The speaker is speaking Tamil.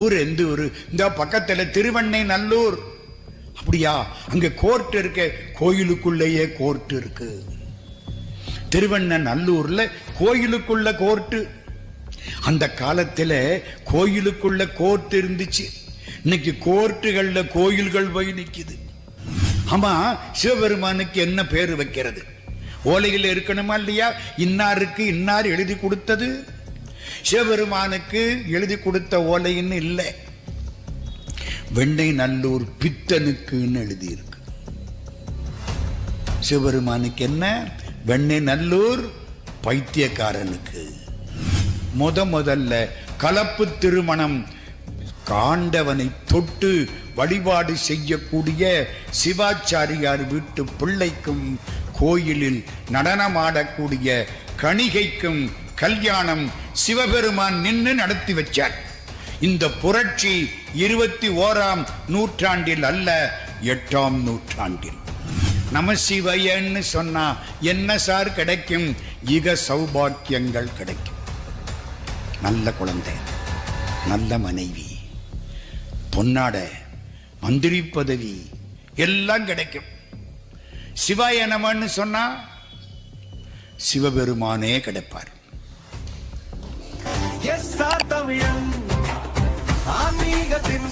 ஊர் எந்த ஊரு? இந்த பக்கத்துல திருவண்ணை நல்லூர். அப்படியா? அங்க கோர்ட் இருக்கு, கோயிலுக்குள்ளேயே கோர்ட் இருக்கு. திருவண்ண நல்லூர்ல கோயிலுக்குள்ள கோர்ட்டு. அந்த காலத்துல கோயிலுக்குள்ள கோர்ட் இருந்துச்சு. இன்னைக்கு கோர்ட்டுகள்ல கோயில்கள் போய் நிக்குது. ஆமா, சிவபெருமானுக்கு என்ன பேரு வைக்கிறது? ஓலையில் இருக்கணுமா இல்லையா? இன்னாருக்கு இன்னார் எழுதி கொடுத்தது. சிவபெருமானுக்கு எழுதி கொடுத்த ஓலைன்னு இல்லை, வெண்ணை நல்லூர் பித்தனுக்குன்னு எழுதி இருக்கு. சிவபெருமானுக்கு என்ன? வெண்ணை நல்லூர் பைத்தியக்காரனுக்கு. முதல்ல கலப்பு திருமணம் காண்டவனை தொட்டு வழிபாடு செய்யக்கூடிய சிவாச்சாரியார் வீட்டு பிள்ளைக்கும் கோயிலில் நடனமாடக்கூடிய கணிகைக்கும் கல்யாணம் சிவபெருமான் நின்று நடத்தி வச்சார். இந்த புரட்சி 21ஆம் நூற்றாண்டில் அல்ல, 8ஆம் நூற்றாண்டில். நம சிவயன்னு சொன்னா என்ன சார் கிடைக்கும்? இக சௌபாக்கியங்கள் கிடைக்கும். நல்ல குழந்தை, நல்ல மனைவி, பொன்னாட, மந்திரி பதவி எல்லாம் கிடைக்கும். சிவாய நமன்னு சொன்னா சிவபெருமானே கிடைப்பார். தமிழன் ஆன்மீகத்தின்